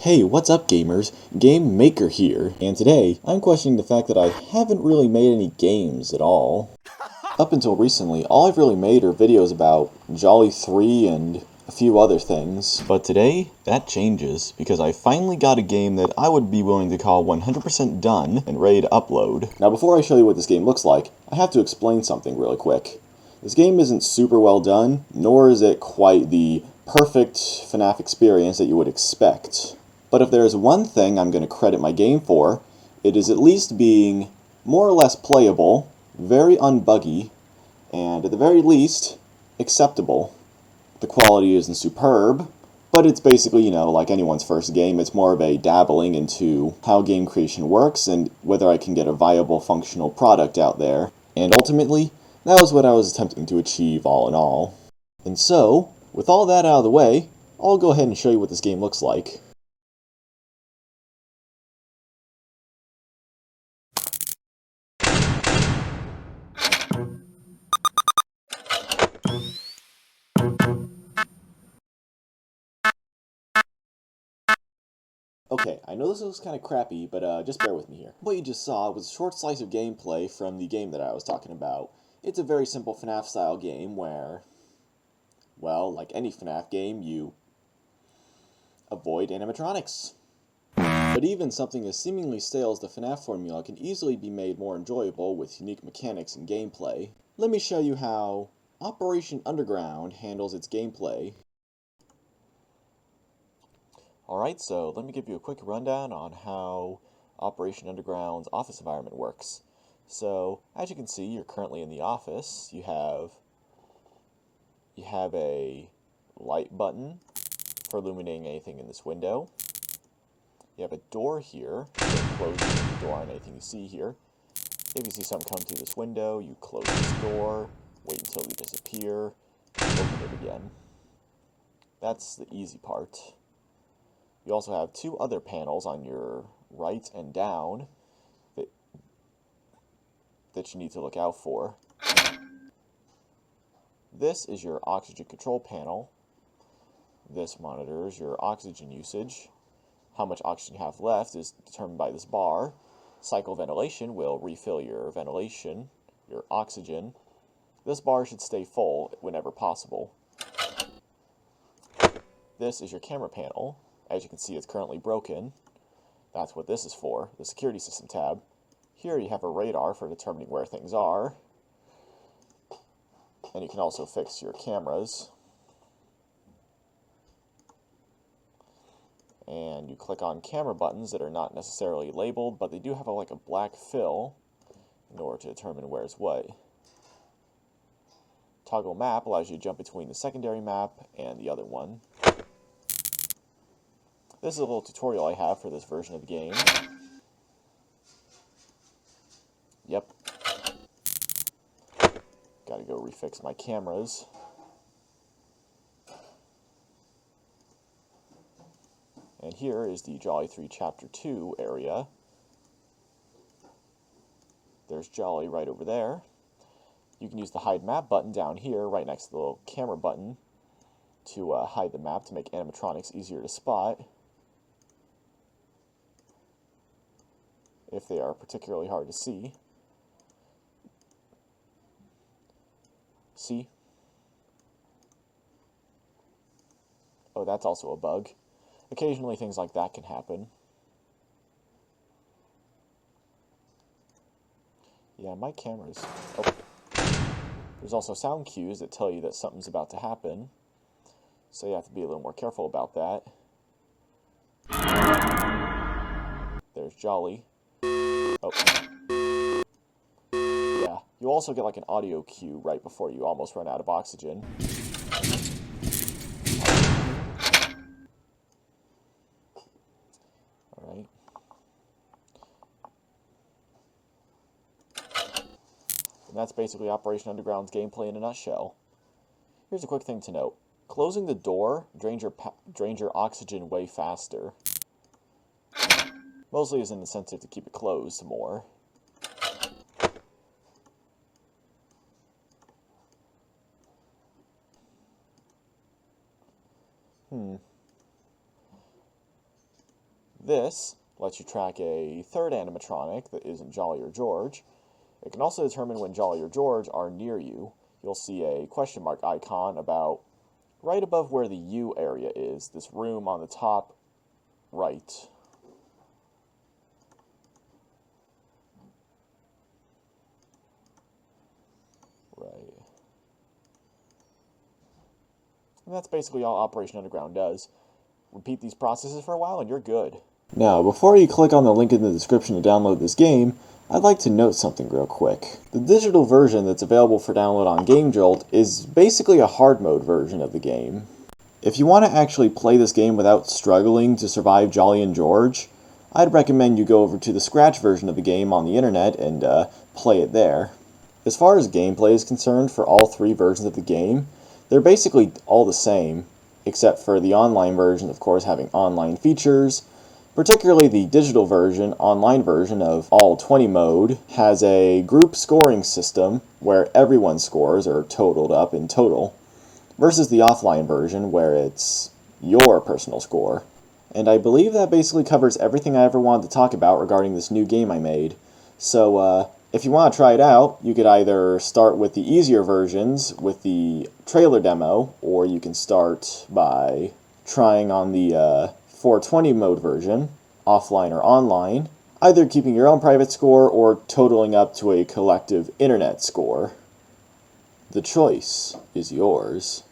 Hey, what's up gamers? Game Maker here, and today I'm questioning the fact that I haven't really made any games at all. Up until recently, all I've really made are videos about Jolly 3 and a few other things. But today, that changes, because I finally got a game that I would be willing to call 100% done and ready to upload. Now before I show you what this game looks like, I have to explain something really quick. This game isn't super well done, nor is it quite the perfect FNAF experience that you would expect. But if there is one thing I'm going to credit my game for, it is at least being more or less playable, very unbuggy, and at the very least, acceptable. The quality isn't superb, but it's basically, like anyone's first game, it's more of a dabbling into how game creation works and whether I can get a viable, functional product out there. And ultimately, that was what I was attempting to achieve all in all. And so, with all that out of the way, I'll go ahead and show you what this game looks like. Okay, I know this looks kind of crappy, but just bear with me here. What you just saw was a short slice of gameplay from the game that I was talking about. It's a very simple FNAF style game where, well, like any FNAF game, you avoid animatronics. But even something as seemingly stale as the FNAF formula can easily be made more enjoyable with unique mechanics and gameplay. Let me show you how Operation Underground handles its gameplay. Alright, so let me give you a quick rundown on how Operation Underground's office environment works. So, as you can see, you're currently in the office. You have a light button for illuminating anything in this window. You have a door here, closing the door on anything you see here. If you see something come through this window, you close this door, wait until they disappear, open it again. That's the easy part. You also have two other panels on your right and down that you need to look out for. This is your oxygen control panel. This monitors your oxygen usage. How much oxygen you have left is determined by this bar. Cycle ventilation will refill your ventilation, your oxygen. This bar should stay full whenever possible. This is your camera panel. As you can see, it's currently broken. That's what this is for, the security system tab. Here you have a radar for determining where things are. And you can also fix your cameras. And you click on camera buttons that are not necessarily labeled, but they do have like a black fill in order to determine where's what. Toggle map allows you to jump between the secondary map and the other one. This is a little tutorial I have for this version of the game. Yep. Gotta go refix my cameras. And here is the Jolly 3 Chapter 2 area. There's Jolly right over there. You can use the hide map button down here, right next to the little camera button, to hide the map to make animatronics easier to spot if they are particularly hard to see. See? Oh, that's also a bug. Occasionally things like that can happen. Yeah, my camera's... Oh. There's also sound cues that tell you that something's about to happen, so you have to be a little more careful about that. There's Jolly. Oh. Yeah, you also get like an audio cue right before you almost run out of oxygen. Alright. And that's basically Operation Underground's gameplay in a nutshell. Here's a quick thing to note. Closing the door drains your oxygen way faster. Mostly as an incentive to keep it closed more. This lets you track a third animatronic that isn't Jolly or George. It can also determine when Jolly or George are near you. You'll see a question mark icon about right above where the U area is, this room on the top right. Right. And that's basically all Operation Underground does. Repeat these processes for a while and you're good. Now, before you click on the link in the description to download this game, I'd like to note something real quick. The digital version that's available for download on GameJolt is basically a hard mode version of the game. If you want to actually play this game without struggling to survive Jolly and George, I'd recommend you go over to the Scratch version of the game on the internet and play it there. As far as gameplay is concerned for all three versions of the game, they're basically all the same, except for the online version, of course, having online features. Particularly the digital version, online version of All 20 mode, has a group scoring system where everyone's scores are totaled up in total, versus the offline version where it's your personal score. And I believe that basically covers everything I ever wanted to talk about regarding this new game I made. So, if you want to try it out, you could either start with the easier versions with the trailer demo, or you can start by trying on the 420 mode version, offline or online, either keeping your own private score or totaling up to a collective internet score. The choice is yours.